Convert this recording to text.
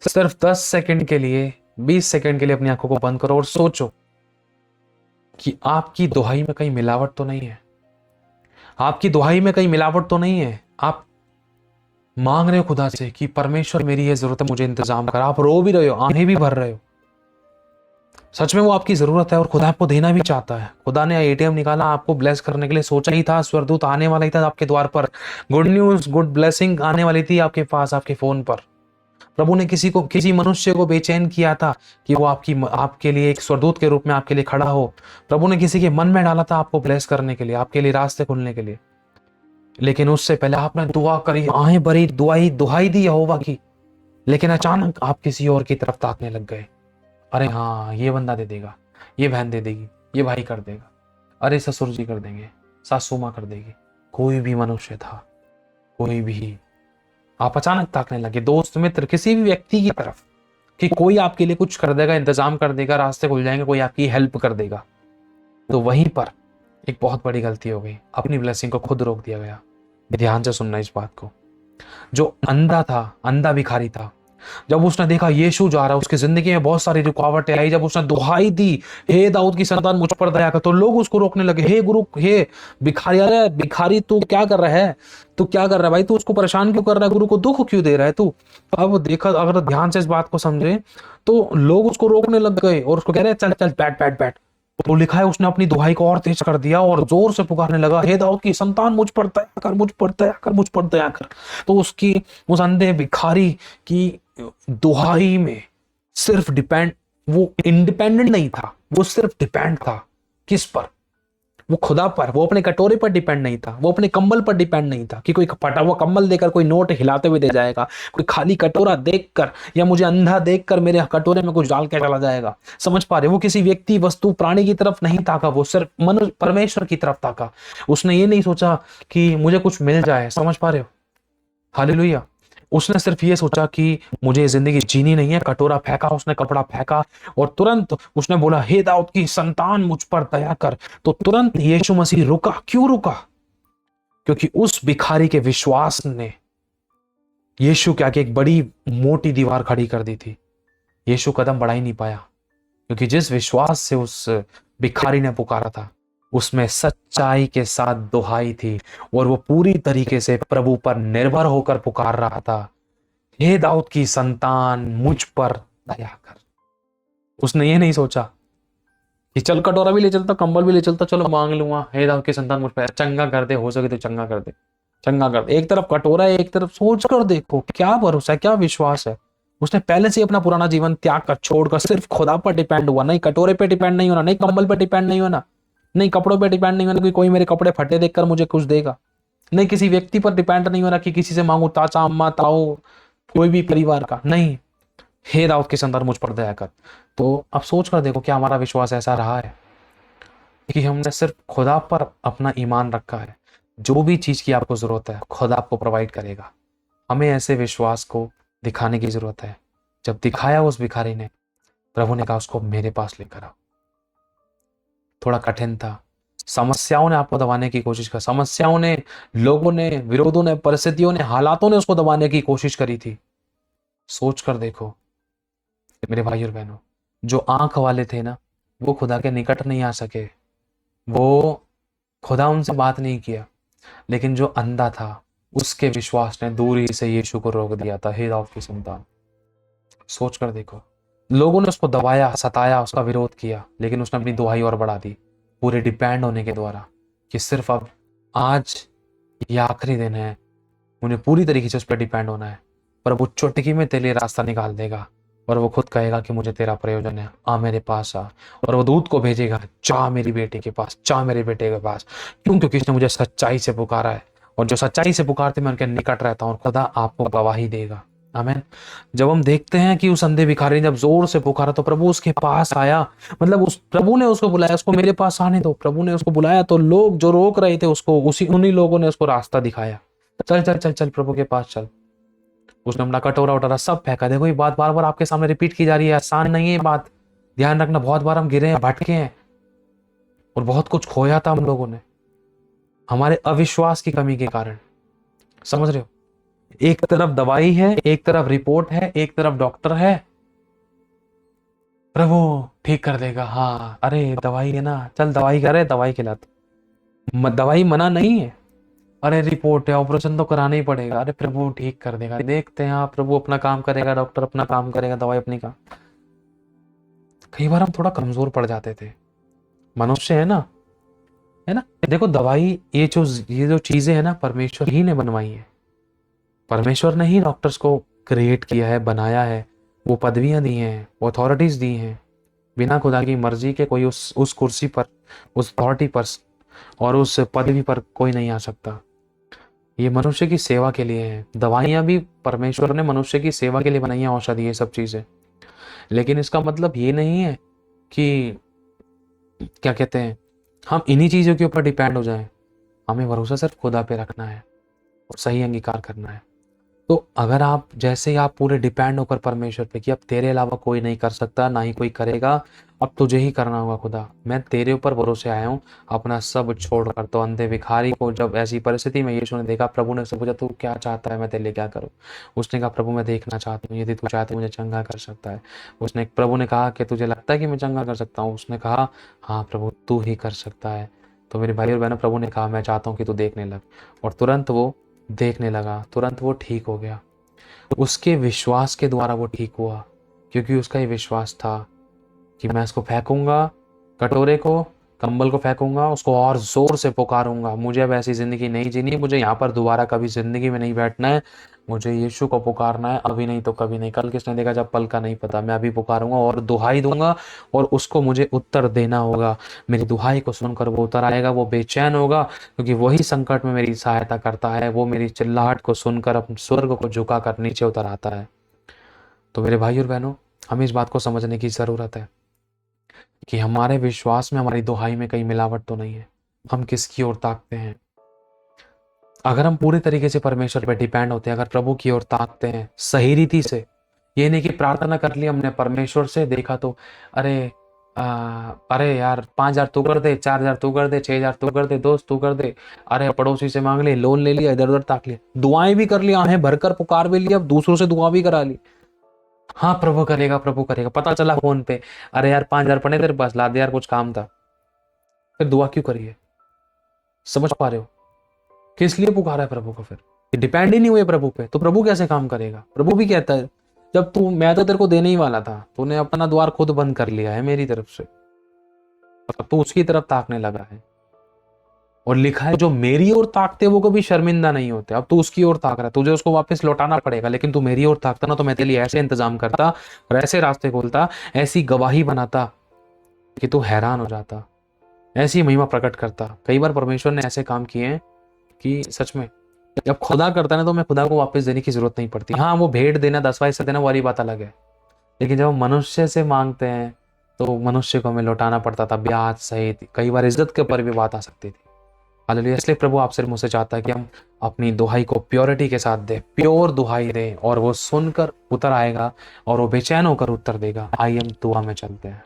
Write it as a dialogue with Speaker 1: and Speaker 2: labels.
Speaker 1: सिर्फ 10 सेकंड के लिए, 20 सेकंड के लिए अपनी आंखों को बंद करो और सोचो कि आपकी दुहाई में कहीं मिलावट तो नहीं है। आपकी दुहाई में कहीं मिलावट तो नहीं है। आप मांग रहे हो खुदा से कि परमेश्वर मेरी ये जरूरत है, मुझे इंतजाम कर। आप रो भी रहे हो, आंखें भी भर रहे हो। सच में वो आपकी जरूरत है और खुदा आपको देना भी चाहता है। खुदा ने एटीएम निकाला, आपको ब्लेस करने के लिए सोचा ही था। स्वर्गदूत आने वाला ही था आपके द्वार पर। गुड न्यूज, गुड ब्लेसिंग आने वाली थी आपके पास, आपके फोन पर। प्रभु ने किसी मनुष्य को बेचैन किया था कि वो आपके लिए एक स्वर्गदूत के रूप में आपके लिए खड़ा हो। प्रभु ने किसी के मन में डाला था आपको ब्लेस करने के लिए, आपके लिए रास्ते खोलने के लिए। लेकिन उससे पहले आपने दुआ करी, आहें भरी, दुहाई दी यहोवा की। लेकिन अचानक आप किसी और की तरफ ताकने लग गए। अरे हाँ, ये बंदा दे देगा, ये बहन दे देगी, ये भाई कर देगा, अरे ससुर जी कर देंगे, सासू माँ कर देगी। कोई भी मनुष्य था, कोई भी। आप अचानक ताकने लगे दोस्त मित्र किसी भी व्यक्ति की तरफ कि कोई आपके लिए कुछ कर देगा, इंतजाम कर देगा, रास्ते खुल जाएंगे, कोई आपकी हेल्प कर देगा। तो वहीं पर एक बहुत बड़ी गलती हो गई, अपनी ब्लेसिंग को खुद रोक दिया गया। ध्यान से सुनना इस बात को। जो अंधा था, अंधा भिखारी था, जब उसने देखा यीशु जा रहा है, उसकी जिंदगी में बहुत सारी रुकावटें आई। जब उसने दुहाई दी, हे दाऊद की संतान मुझ पर दया कर, तो लोग उसको रोकने लगे। हे गुरु, हे भिखारी, अरे भिखारी तू क्या कर रहा है, तू क्या कर रहा है भाई, तू उसको परेशान क्यों कर रहा है, गुरु को दुख क्यों दे रहा है तू। अब देखा, अगर ध्यान से इस बात को समझे तो लोग उसको रोकने लग गए और उसको कह रहे चल चल बैठ बैठ बैठ। तो लिखा है उसने अपनी दुहाई को और तेज कर दिया और जोर से पुकारने लगा, हे दाऊद की संतान मुझ पर दया कर, मुझ पर दया कर, मुझ पर दया कर। तो उसकी, उस अंधे भिखारी की दुहाई में सिर्फ वो इंडिपेंडेंट नहीं था, वो सिर्फ डिपेंड था। किस पर? वो खुदा पर। वो अपने कटोरे पर डिपेंड नहीं था, वो अपने कंबल पर डिपेंड नहीं था कि कोई फटा हुआ कंबल देकर कोई नोट हिलाते हुए दे जाएगा, कोई खाली कटोरा देखकर या मुझे अंधा देखकर मेरे कटोरे में कुछ डाल के चला जाएगा। समझ पा रहे? वो किसी व्यक्ति, वस्तु, प्राणी की तरफ नहीं ताका, वो सिर्फ मन परमेश्वर की तरफ ताका। उसने ये नहीं सोचा कि मुझे कुछ मिल जाए। समझ पा रहे हो? हालेलुया। उसने सिर्फ ये सोचा कि मुझे जिंदगी जीनी नहीं है। कटोरा फेंका, उसने कपड़ा फेंका और तुरंत उसने बोला, हे दाऊद की संतान मुझ पर दया कर। तो तुरंत यीशु मसीह रुका। क्यों रुका? क्योंकि उस भिखारी के विश्वास ने यीशु के आगे एक बड़ी मोटी दीवार खड़ी कर दी थी। यीशु कदम बढ़ा ही नहीं पाया, क्योंकि जिस विश्वास से उस भिखारी ने पुकारा था उसमें सच्चाई के साथ दुहाई थी और वो पूरी तरीके से प्रभु पर निर्भर होकर पुकार रहा था, हे दाऊद की संतान मुझ पर दया कर। उसने ये नहीं सोचा कि चल कटोरा भी ले चलता, कंबल भी ले चलता, चलो मांग लूंगा, हे दाऊद की संतान मुझ पर चंगा कर दे, हो सके तो चंगा कर दे, चंगा कर दे। एक तरफ कटोरा है, एक तरफ सोच कर देखो क्या भरोसा है, क्या विश्वास है। उसने पहले से अपना पुराना जीवन त्याग कर, छोड़कर सिर्फ खुदा पर डिपेंड हुआ। नहीं कटोरे पे डिपेंड नहीं होना, नहीं कंबल पे डिपेंड नहीं होना, नहीं कपड़ों पे डिपेंड नहीं होना कि कोई मेरे कपड़े फटे देखकर मुझे कुछ देगा, नहीं किसी व्यक्ति पर डिपेंड नहीं होना कि किसी से मांगू, चाचा अम्मा ताऊ कोई भी परिवार का नहीं। हे दाऊद के संतान मुझ पर दया कर। तो अब सोच कर देखो क्या हमारा विश्वास ऐसा रहा है कि हमने सिर्फ खुदा पर अपना ईमान रखा है। जो भी चीज की आपको जरूरत है खुदा आपको प्रोवाइड करेगा। हमें ऐसे विश्वास को दिखाने की जरूरत है। जब दिखाया उस भिखारी ने, प्रभु ने कहा उसको मेरे पास लेकर आओ। थोड़ा कठिन था, समस्याओं ने आपको दबाने की कोशिश की, समस्याओं ने, लोगों ने, विरोधों ने, परिस्थितियों ने, हालातों ने उसको दबाने की कोशिश करी थी। सोच कर देखो मेरे भाई और बहनों, जो आंख वाले थे ना वो खुदा के निकट नहीं आ सके, वो खुदा उनसे बात नहीं किया। लेकिन जो अंधा था उसके विश्वास ने दूरी से यीशु को रोक दिया था, हे दाऊद की संतान। सोच कर देखो, लोगों ने उसको दबाया, सताया, उसका विरोध किया, लेकिन उसने अपनी दुहाई और बढ़ा दी पूरे डिपेंड होने के द्वारा कि सिर्फ अब आज ये आखिरी दिन है, मुझे पूरी तरीके से उस पर डिपेंड होना है। पर वो चुटकी में तेरे लिए रास्ता निकाल देगा और वो खुद कहेगा कि मुझे तेरा प्रयोजन है, आ मेरे पास आ। और वो दूत को भेजेगा, जा मेरी बेटी के पास, जा मेरे बेटे के पास। क्यों? क्योंकि इसने मुझे सच्चाई से पुकारा है और जो सच्चाई से पुकारते मैं उनके निकट रहता हूँ और खुदा आपको गवाही देगा। आमीन। जब हम देखते हैं कि उस अंधे भिखारी ने जब जोर से पुकारा तो प्रभु उसके पास आया, मतलब उस प्रभु ने उसको बुलाया, उसको मेरे पास आने दो। प्रभु ने उसको बुलाया तो लोग जो रोक रहे थे उसको, उन्हीं लोगों ने उसको रास्ता दिखाया। चल चल चल चल प्रभु के पास चल। उसने अपना कटोरा उठारा, सब फेंका। देखो ये बात बार बार आपके सामने रिपीट की जा रही है, आसान नहीं है बात। ध्यान रखना, बहुत बार हम गिरे हैं, भटके हैं और बहुत कुछ खोया था हम लोगों ने हमारे अविश्वास की कमी के कारण। समझ रहे हो? एक तरफ दवाई है, एक तरफ रिपोर्ट है, एक तरफ डॉक्टर है। प्रभु ठीक कर देगा, हाँ अरे दवाई है ना, चल दवाई करे, दवाई खिला दवाई मना नहीं है। अरे रिपोर्ट है, ऑपरेशन तो कराना ही पड़ेगा, अरे प्रभु ठीक कर देगा, देखते हैं, हाँ प्रभु अपना काम करेगा, डॉक्टर अपना काम करेगा, दवाई अपनी काम। कई बार हम थोड़ा कमजोर पड़ जाते थे, मनुष्य है ना, है ना। देखो दवाई, ये जो चीजें है ना, परमेश्वर ही ने बनवाई है। परमेश्वर ने ही डॉक्टर्स को क्रिएट किया है, बनाया है, वो पदवियां दी हैं, वो अथॉरिटीज दी हैं। बिना खुदा की मर्जी के कोई उस कुर्सी पर, उस अथॉरिटी पर और उस पदवी पर कोई नहीं आ सकता। ये मनुष्य की सेवा के लिए है। दवाइयां भी परमेश्वर ने मनुष्य की सेवा के लिए बनाई है, औषधि, ये सब चीजें। लेकिन इसका मतलब ये नहीं है कि क्या कहते हैं, हम इन्हीं चीजों के ऊपर डिपेंड हो जाएं। हमें भरोसा सिर्फ खुदा पे रखना है और सही अंगीकार करना है। तो अगर आप, जैसे ही आप पूरे डिपेंड होकर परमेश्वर पे कि अब तेरे अलावा कोई नहीं कर सकता, ना ही कोई करेगा, अब तुझे ही करना होगा खुदा, मैं तेरे ऊपर भरोसे आया हूँ, अपना सब छोड़ कर। तो अंधे भिखारी को जब ऐसी परिस्थिति में यीशु ने देखा, प्रभु ने उससे पूछा तू क्या चाहता है, मैं तेरे लिए क्या करूँ। उसने कहा प्रभु मैं देखना चाहता हूँ, यदि तू चाहे तो मुझे चंगा कर सकता है। प्रभु ने कहा कि तुझे लगता है कि मैं चंगा कर सकता हूँ। उसने कहा हाँ प्रभु तू ही कर सकता है। तो मेरे भाई और बहनों, प्रभु ने कहा मैं चाहता हूँ कि तू देखने लग। और तुरंत वो देखने लगा, तुरंत वो ठीक हो गया। उसके विश्वास के द्वारा वो ठीक हुआ, क्योंकि उसका ये विश्वास था कि मैं इसको फेंकूंगा, कटोरे को, कंबल को फेंकूंगा, उसको और जोर से पुकारूंगा। मुझे अब ऐसी जिंदगी नहीं जीनी, मुझे यहाँ पर दोबारा कभी जिंदगी में नहीं बैठना है, मुझे यीशु को पुकारना है, अभी नहीं तो कभी नहीं। कल किसने देखा, जब पल का नहीं पता। मैं अभी पुकारूंगा और दुहाई दूंगा और उसको मुझे उत्तर देना होगा। मेरी दुहाई को सुनकर वो उतर आएगा, वो बेचैन होगा, क्योंकि वही संकट में मेरी सहायता करता है। वो मेरी चिल्लाहट को सुनकर अपने स्वर्ग को झुका कर नीचे उतर आता है। तो मेरे भाई और बहनों, हमें इस बात को समझने की जरूरत है कि हमारे विश्वास में, हमारी दुहाई में कहीं मिलावट तो नहीं है। हम किसकी ओर ताकते हैं? अगर हम पूरे तरीके से परमेश्वर पर डिपेंड होते हैं, अगर प्रभु की ओर ताकते हैं सही रीति से, ये नहीं कि प्रार्थना कर ली हमने परमेश्वर से, देखा तो अरे अरे यार 5,000 तू कर दे, 4,000 तू कर दे, 6,000 तू कर दे, दोस्त तू कर दे, अरे पड़ोसी से मांग ले, लोन ले लिया, इधर उधर ताक लिया, दुआएं भी कर लिया, आहें भरकर पुकार भी लिया, अब दूसरों से दुआ भी करा ली। हाँ प्रभु करेगा, प्रभु करेगा, पता चला फोन पे, अरे यार 5,000 पड़े तेरे पास, ला दे यार, कुछ काम था। फिर दुआ क्यों करिए? समझ पा रहे हो? किस लिए पुकारा है प्रभु को? फिर डिपेंड ही नहीं हुए प्रभु पे, तो प्रभु कैसे काम करेगा? प्रभु भी कहता है जब तू, मैं तो तेरे को देने ही वाला था, तूने अपना द्वार खुद बंद कर लिया है मेरी तरफ से, अब तू उसकी तरफ ताकने लगा है। और लिखा है जो मेरी ओर ताकते वो कभी शर्मिंदा नहीं होते। अब तू उसकी ओर ताक रहा है, तुझे उसको वापस लौटाना पड़ेगा। लेकिन तू मेरी ओर ताकता ना, तो मैं तेरे लिए ऐसे इंतजाम करता और ऐसे रास्ते खोलता, ऐसी गवाही बनाता कि तू हैरान हो जाता, ऐसी महिमा प्रकट करता। कई बार परमेश्वर ने ऐसे काम किए हैं कि सच में जब खुदा करता है ना, तो मैं खुदा को वापस देने की जरूरत नहीं पड़ती। हाँ वो भेंट देना, 10वां हिस्सा देना, वाली बात अलग है। लेकिन जब हम मनुष्य से मांगते हैं, तो मनुष्य को हमें लौटाना पड़ता था, ब्याज सहित। कई बार इज्जत के ऊपर भी बात आ सकती थी। हालेलुया। इसलिए प्रभु आपसे मुझसे चाहता है कि हम अपनी दुहाई को प्योरिटी के साथ दें, प्योर दुहाई दें, और वो सुनकर उतर आएगा और वो बेचैन होकर उत्तर देगा। आइए हम दुआ में चलते हैं।